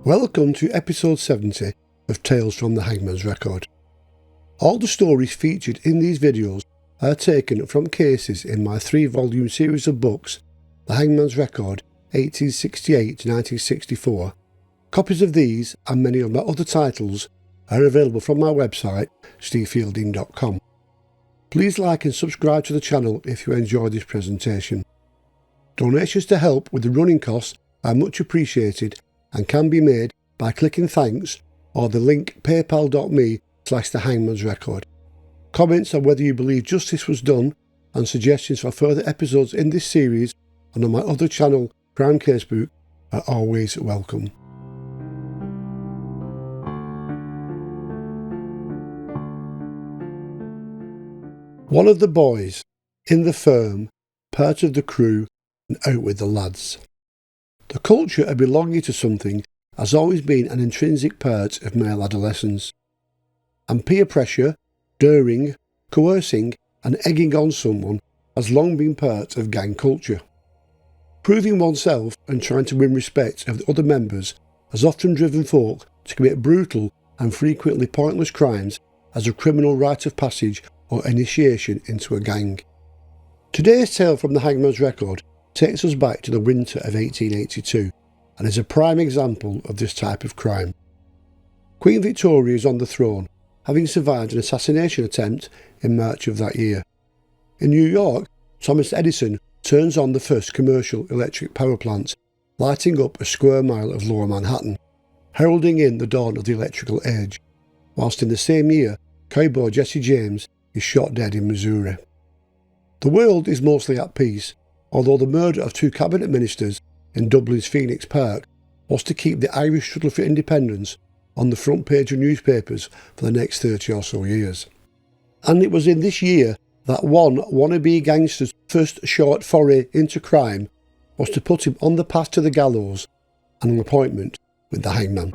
Welcome to episode 70 of Tales from the Hangman's Record. All the stories featured in these videos are taken from cases in my 3-volume series of books, The Hangman's Record 1868 to 1964. Copies of these and many of my other titles are available from my website, stevefielding.com. Please like and subscribe to the channel if you enjoy this presentation. Donations to help with the running costs are much appreciated and can be made by clicking thanks or the link paypal.me/thehangmansrecord. Comments on whether you believe justice was done and suggestions for further episodes in this series and on my other channel, Crime Casebook, are always welcome. One of the boys, in the firm, part of the crew, and out with the lads. The culture of belonging to something has always been an intrinsic part of male adolescence, and peer pressure, daring, coercing and egging on someone has long been part of gang culture. Proving oneself and trying to win respect of the other members has often driven folk to commit brutal and frequently pointless crimes as a criminal rite of passage or initiation into a gang. Today's tale from the Hangman's Record takes us back to the winter of 1882 and is a prime example of this type of crime. Queen Victoria is on the throne, having survived an assassination attempt in March of that year. In New York, Thomas Edison turns on the first commercial electric power plant, lighting up a square mile of lower Manhattan, heralding in the dawn of the electrical age, whilst in the same year, cowboy Jesse James is shot dead in Missouri. The world is mostly at peace, although the murder of 2 cabinet ministers in Dublin's Phoenix Park was to keep the Irish struggle for independence on the front page of newspapers for the next 30 or so years. And it was in this year that one wannabe gangster's first short foray into crime was to put him on the path to the gallows and an appointment with the hangman.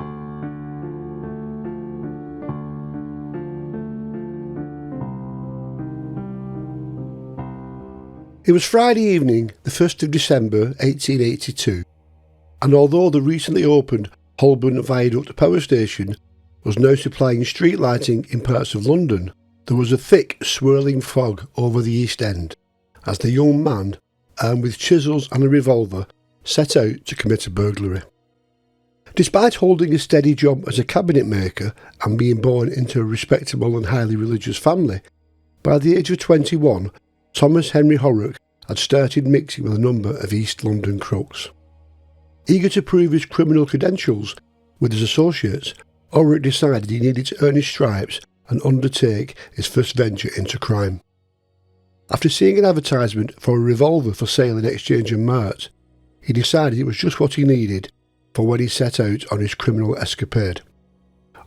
It was Friday evening, the 1st of December 1882, and although the recently opened Holborn Viaduct power station was now supplying street lighting in parts of London, there was a thick, swirling fog over the East End as the young man, armed with chisels and a revolver, set out to commit a burglary. Despite holding a steady job as a cabinet maker and being born into a respectable and highly religious family, by the age of 21, Thomas Henry Orrock had started mixing with a number of East London crooks. Eager to prove his criminal credentials with his associates, Orrock decided he needed to earn his stripes and undertake his first venture into crime. After seeing an advertisement for a revolver for sale in Exchange and Mart, he decided it was just what he needed for when he set out on his criminal escapade.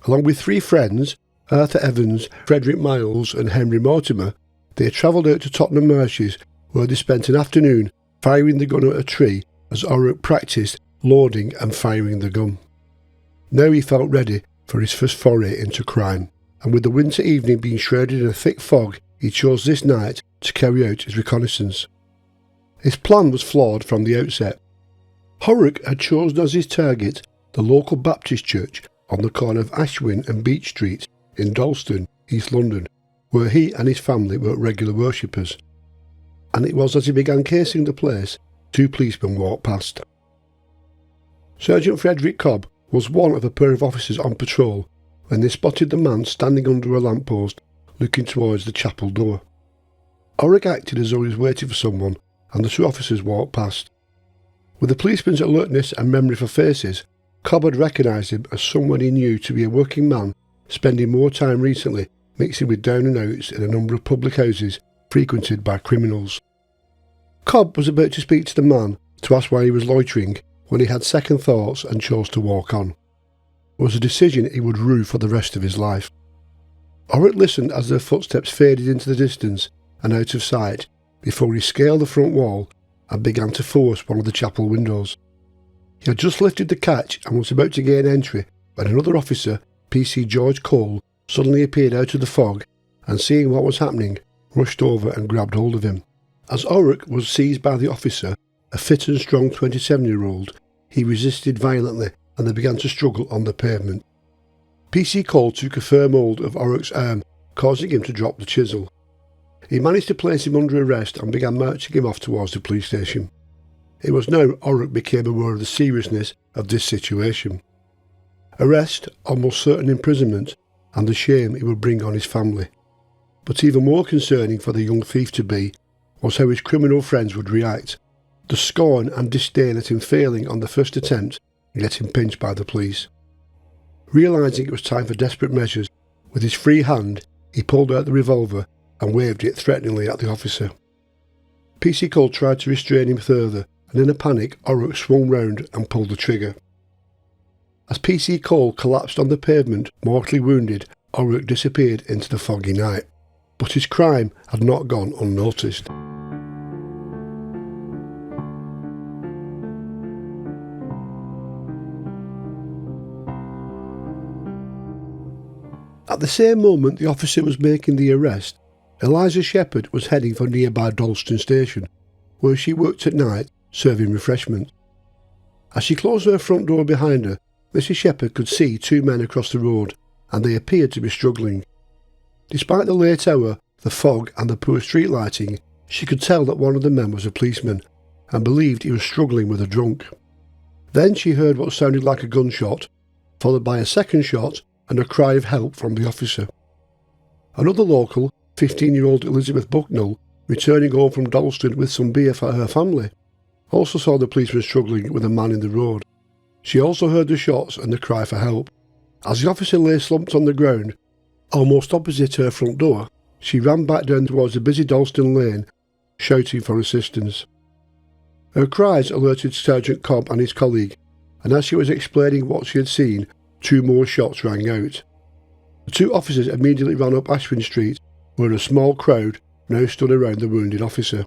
Along with 3 friends, Arthur Evans, Frederick Miles and Henry Mortimer, they travelled out to Tottenham Marshes, where they spent an afternoon firing the gun at a tree as Orrock practised loading and firing the gun. Now he felt ready for his first foray into crime, and with the winter evening being shrouded in a thick fog, he chose this night to carry out his reconnaissance. His plan was flawed from the outset. Orrock had chosen as his target the local Baptist church on the corner of Ashwin and Beach Street in Dalston, East London, where he and his family were regular worshippers, and it was as he began casing the place 2 policemen walked past. Sergeant Frederick Cobb was one of a pair of officers on patrol when they spotted the man standing under a lamppost looking towards the chapel door. Orrock acted as though he was waiting for someone, and the 2 officers walked past. With the policeman's alertness and memory for faces, Cobb had recognised him as someone he knew to be a working man spending more time recently mixing with down and outs in a number of public houses frequented by criminals. Cobb was about to speak to the man to ask why he was loitering when he had second thoughts and chose to walk on. It was a decision he would rue for the rest of his life. Orrock listened as their footsteps faded into the distance and out of sight before he scaled the front wall and began to force one of the chapel windows. He had just lifted the catch and was about to gain entry when another officer, PC George Cole, suddenly appeared out of the fog and, seeing what was happening, rushed over and grabbed hold of him. As Orrock was seized by the officer, a fit and strong 27-year-old, he resisted violently and they began to struggle on the pavement. PC Cole took a firm hold of Orrock's arm, causing him to drop the chisel. He managed to place him under arrest and began marching him off towards the police station. It was now Orrock became aware of the seriousness of this situation. Arrest, almost certain imprisonment, and the shame it would bring on his family. But even more concerning for the young thief-to-be was how his criminal friends would react. The scorn and disdain at him failing on the first attempt and getting pinched by the police. Realising it was time for desperate measures, with his free hand he pulled out the revolver and waved it threateningly at the officer. PC Cole tried to restrain him further, and in a panic Orrock swung round and pulled the trigger. As PC Cole collapsed on the pavement, mortally wounded, Orrock disappeared into the foggy night. But his crime had not gone unnoticed. At the same moment the officer was making the arrest, Eliza Shepherd was heading for nearby Dalston station, where she worked at night serving refreshment. As she closed her front door behind her, Mrs. Shepherd could see two men across the road, and they appeared to be struggling. Despite the late hour, the fog and the poor street lighting, she could tell that one of the men was a policeman, and believed he was struggling with a drunk. Then she heard what sounded like a gunshot, followed by a second shot and a cry of help from the officer. Another local, 15-year-old Elizabeth Bucknell, returning home from Dalston with some beer for her family, also saw the policeman struggling with a man in the road. She also heard the shots and the cry for help. As the officer lay slumped on the ground, almost opposite her front door, she ran back down towards the busy Dalston lane, shouting for assistance. Her cries alerted Sergeant Cobb and his colleague, and as she was explaining what she had seen, two more shots rang out. The two officers immediately ran up Ashwin Street, where a small crowd now stood around the wounded officer.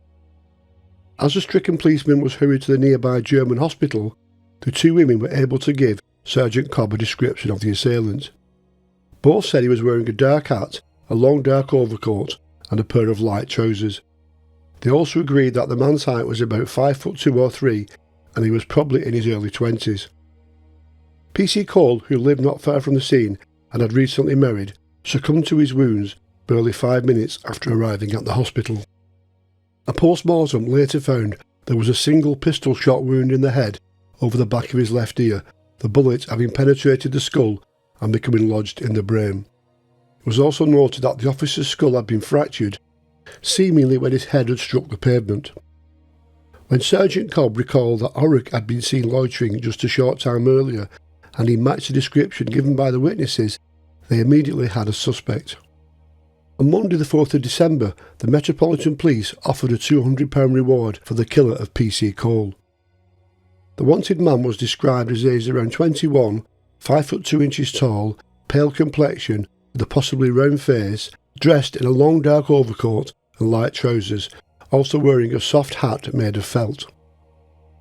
As the stricken policeman was hurried to the nearby German hospital, the two women were able to give Sergeant Cobb a description of the assailant. Both said he was wearing a dark hat, a long dark overcoat, and a pair of light trousers. They also agreed that the man's height was about 5'2" or 3", and he was probably in his early 20s. PC Cole, who lived not far from the scene and had recently married, succumbed to his wounds barely 5 minutes after arriving at the hospital. A post-mortem later found there was a single pistol-shot wound in the head over the back of his left ear, the bullet having penetrated the skull and becoming lodged in the brain. It was also noted that the officer's skull had been fractured, seemingly when his head had struck the pavement. When Sergeant Cobb recalled that Orrock had been seen loitering just a short time earlier, and he matched the description given by the witnesses, they immediately had a suspect. On Monday the 4th of December, the Metropolitan Police offered a £200 reward for the killer of PC Cole. The wanted man was described as aged around 21, 5'2" tall, pale complexion, with a possibly round face, dressed in a long dark overcoat and light trousers, also wearing a soft hat made of felt.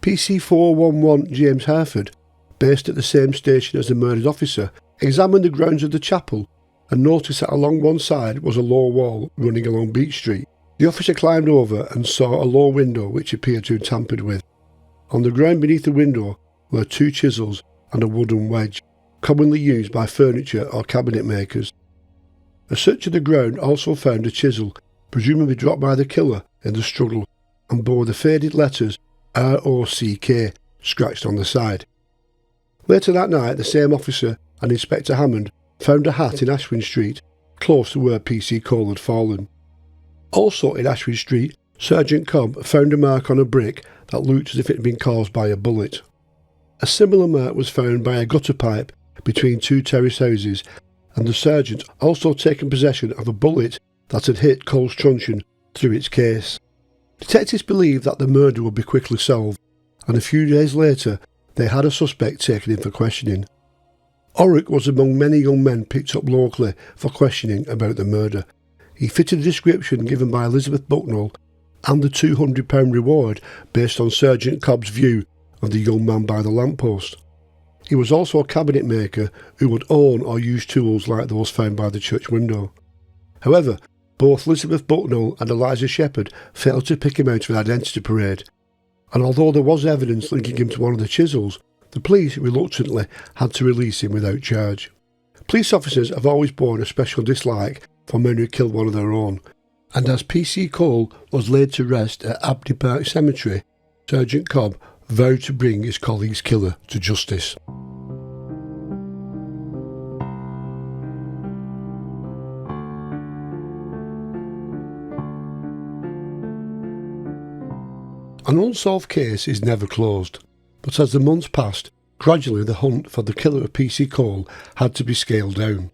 PC 411 James Harford, based at the same station as the murdered officer, examined the grounds of the chapel and noticed that along one side was a low wall running along Beach Street. The officer climbed over and saw a low window which appeared to have tampered with. On the ground beneath the window were two chisels and a wooden wedge, commonly used by furniture or cabinet makers. A search of the ground also found a chisel, presumably dropped by the killer in the struggle, and bore the faded letters ROCK scratched on the side. Later that night, the same officer and Inspector Hammond found a hat in Ashwin Street, close to where PC Cole had fallen. Also in Ashwin Street, Sergeant Cobb found a mark on a brick that looked as if it had been caused by a bullet. A similar mark was found by a gutter pipe between two terrace houses, and the sergeant also taken possession of a bullet that had hit Cole's truncheon through its case. Detectives believed that the murder would be quickly solved, and a few days later they had a suspect taken in for questioning. Orrock was among many young men picked up locally for questioning about the murder. He fitted the description given by Elizabeth Bucknell and the £200 reward based on Sergeant Cobb's view of the young man by the lamppost. He was also a cabinet maker who would own or use tools like those found by the church window. However, both Elizabeth Bucknell and Eliza Shepherd failed to pick him out of an identity parade, and although there was evidence linking him to one of the chisels, The police reluctantly had to release him without charge. Police officers have always borne a special dislike for men who killed one of their own, and as P.C. Cole was laid to rest at Abney Park Cemetery, Sergeant Cobb vowed to bring his colleague's killer to justice. An unsolved case is never closed, but as the months passed, gradually the hunt for the killer of P.C. Cole had to be scaled down.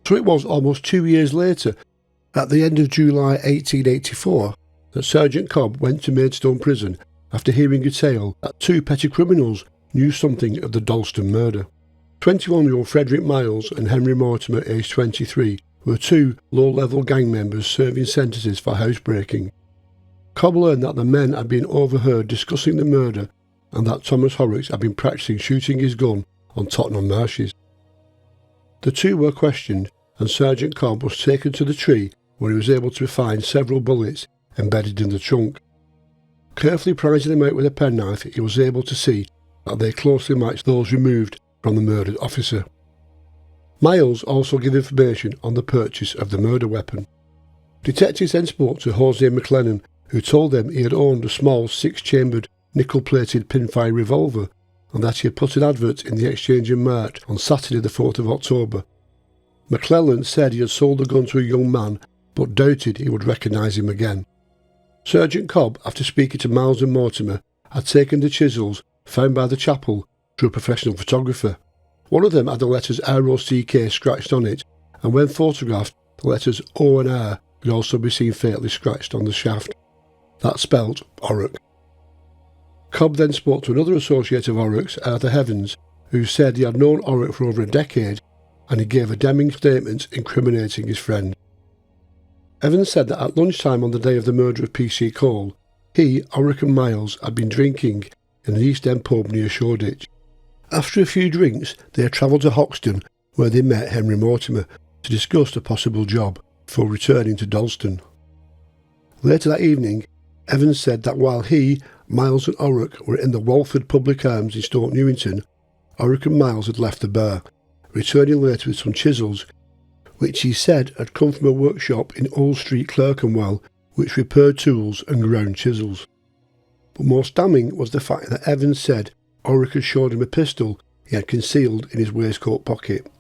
So it was almost 2 years later, at the end of July 1884, that Sergeant Cobb went to Maidstone Prison after hearing a tale that two petty criminals knew something of the Dalston murder. 21-year-old Frederick Miles and Henry Mortimer, aged 23, were two low-level gang members serving sentences for housebreaking. Cobb learned that the men had been overheard discussing the murder and that Thomas Orrock had been practising shooting his gun on Tottenham marshes. The two were questioned, and Sergeant Cobb was taken to the tree where he was able to find several bullets embedded in the trunk. Carefully prizing them out with a penknife, he was able to see that they closely matched those removed from the murdered officer. Miles also gave information on the purchase of the murder weapon. Detectives then spoke to Jose McLennan, who told them he had owned a small 6-chambered nickel-plated pinfire revolver and that he had put an advert in the Exchange and Mart on Saturday the 4th of October. McClellan said he had sold the gun to a young man but doubted he would recognise him again. Sergeant Cobb, after speaking to Miles and Mortimer, had taken the chisels found by the chapel to a professional photographer. One of them had the letters ROCK scratched on it, and when photographed, the letters O and R could also be seen faintly scratched on the shaft. That spelt Orrock. Cobb then spoke to another associate of Orrock's, Arthur Evans, who said he had known Orrock for over a decade, and he gave a damning statement incriminating his friend. Evans said that at lunchtime on the day of the murder of P.C. Cole, he, Orrock and Miles had been drinking in an East End pub near Shoreditch. After a few drinks, they had travelled to Hoxton, where they met Henry Mortimer to discuss a possible job before returning to Dalston. Later that evening, Evans said that while he, Miles and Orrock were in the Walford Public Arms in Stoke Newington, Orrock and Miles had left the bar, returning later with some chisels, which he said had come from a workshop in Old Street, Clerkenwell, which repaired tools and ground chisels. But most damning was the fact that Evans said Orrock had showed him a pistol he had concealed in his waistcoat pocket.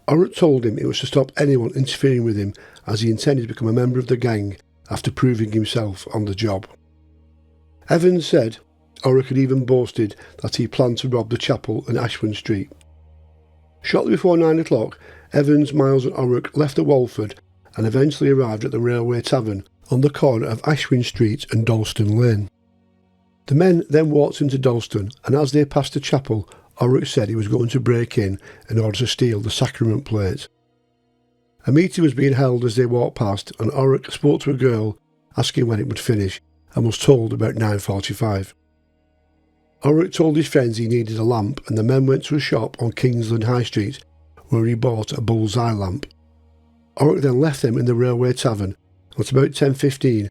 Orrock told him it was to stop anyone interfering with him, as he intended to become a member of the gang after proving himself on the job. Evans said Orrock had even boasted that he planned to rob the chapel in Ashwin Street. Shortly before 9 o'clock, Evans, Miles and Orrock left the Walford and eventually arrived at the Railway Tavern on the corner of Ashwin Street and Dalston Lane. The men then walked into Dalston, and as they passed the chapel, Orrock said he was going to break in order to steal the sacrament plate. A meeting was being held as they walked past, and Orrock spoke to a girl, asking when it would finish, and was told about 9:45. Orrock told his friends he needed a lamp, and the men went to a shop on Kingsland High Street, where he bought a bull's-eye lamp. Orrock then left them in the Railway Tavern, and at about 10:15,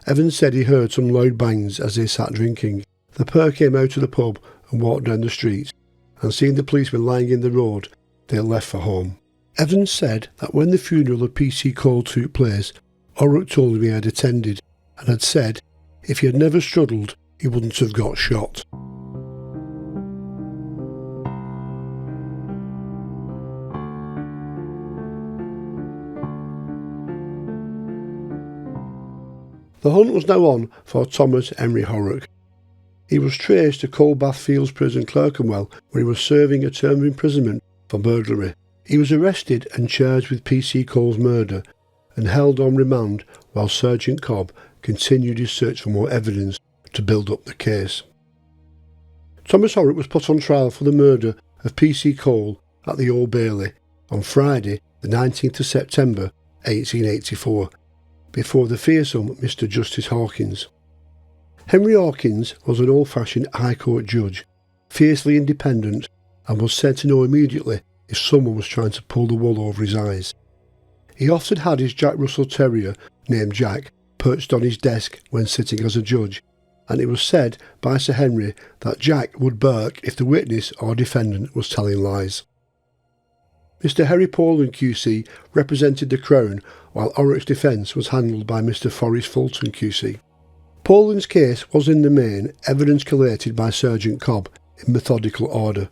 Evans said he heard some loud bangs as they sat drinking. The pair came out of the pub and walked down the street, and seeing the policeman lying in the road, they left for home. Evans said that when the funeral of P.C. Cole took place, Orrock told him he had attended, and had said if he had never struggled, he wouldn't have got shot. The hunt was now on for Thomas Henry Orrock. He was traced to Coldbath Fields Prison, Clerkenwell, where he was serving a term of imprisonment for burglary. He was arrested and charged with P.C. Cole's murder and held on remand while Sergeant Cobb continued his search for more evidence to build up the case. Thomas Orrock was put on trial for the murder of P.C. Cole at the Old Bailey on Friday the 19th of September 1884 before the fearsome Mr. Justice Hawkins. Henry Hawkins was an old-fashioned High Court judge, fiercely independent, and was said to know immediately if someone was trying to pull the wool over his eyes. He often had his Jack Russell Terrier, named Jack, perched on his desk when sitting as a judge, and it was said by Sir Henry that Jack would bark if the witness or defendant was telling lies. Mr. Harry Poland QC represented the Crown, while Orrock's defence was handled by Mr. Forrest Fulton QC. Poland's case was in the main evidence collated by Sergeant Cobb in methodical order.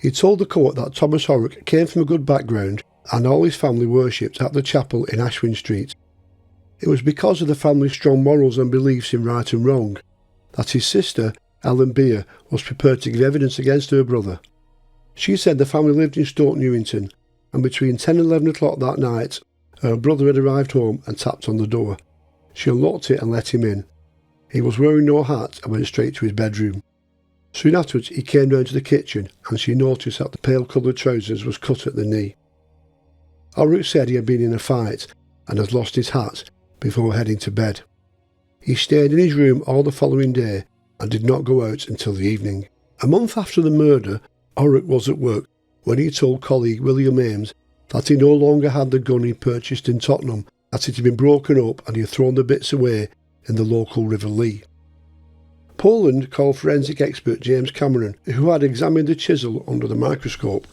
He told the court that Thomas Orrock came from a good background and all his family worshipped at the chapel in Ashwin Street. It was because of the family's strong morals and beliefs in right and wrong that his sister, Ellen Beer, was prepared to give evidence against her brother. She said the family lived in Stoke Newington, and between 10 and 11 o'clock that night, her brother had arrived home and tapped on the door. She unlocked it and let him in. He was wearing no hat and went straight to his bedroom. Soon afterwards he came down to the kitchen and she noticed that the pale-coloured trousers was cut at the knee. Orrock said he had been in a fight and had lost his hat before heading to bed. He stayed in his room all the following day and did not go out until the evening. A month after the murder, Orrock was at work when he told colleague William Ames that he no longer had the gun he purchased in Tottenham, that it had been broken up and he had thrown the bits away in the local River Lee. Poland called forensic expert James Cameron, who had examined the chisel under the microscope.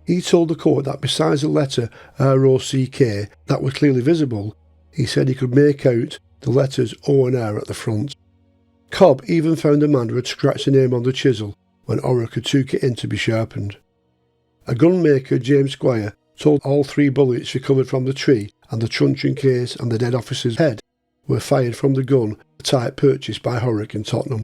He told the court that besides the letter ROCK that were clearly visible, he said he could make out the letters O and R at the front. Cobb even found a man who had scratched a name on the chisel when Orrock had took it in to be sharpened. A gunmaker, James Squire, told all 3 bullets recovered from the tree and the truncheon case and the dead officer's head were fired from the gun, the type purchased by Orrock in Tottenham.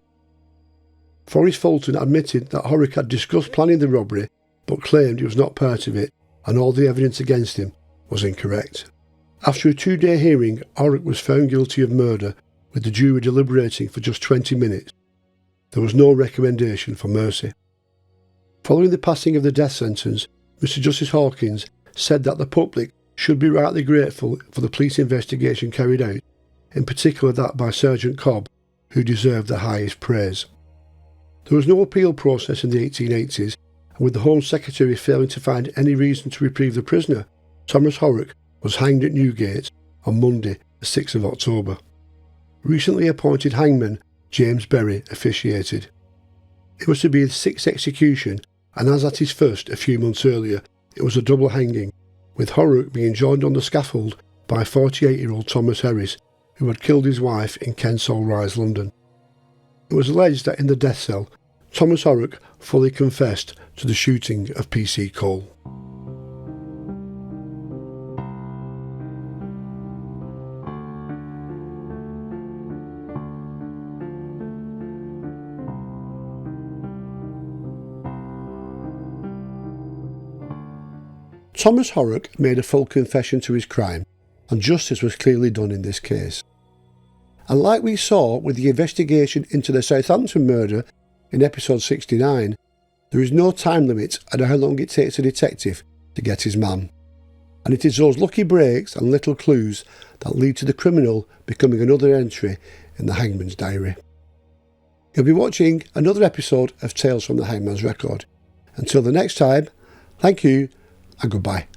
Forrest Fulton admitted that Orrock had discussed planning the robbery but claimed he was not part of it and all the evidence against him was incorrect. After a 2-day hearing, Orrock was found guilty of murder, with the jury deliberating for just 20 minutes. There was no recommendation for mercy. Following the passing of the death sentence, Mr. Justice Hawkins said that the public should be rightly grateful for the police investigation carried out, in particular that by Sergeant Cobb, who deserved the highest praise. There was no appeal process in the 1880s, and with the Home Secretary failing to find any reason to reprieve the prisoner, Thomas Orrock was hanged at Newgate on Monday, the 6th of October. Recently appointed hangman James Berry officiated. It was to be his 6th execution, and as at his first a few months earlier, it was a double hanging, with Orrock being joined on the scaffold by 48-year-old Thomas Harris, who had killed his wife in Kensal Rise, London. It was alleged that in the death cell, Thomas Orrock fully confessed to the shooting of P.C. Cole. Thomas Orrock made a full confession to his crime, and justice was clearly done in this case. And like we saw with the investigation into the Southampton murder in episode 69, there is no time limit on how long it takes a detective to get his man. And it is those lucky breaks and little clues that lead to the criminal becoming another entry in the Hangman's diary. You'll be watching another episode of Tales from the Hangman's Record. Until the next time, thank you and goodbye.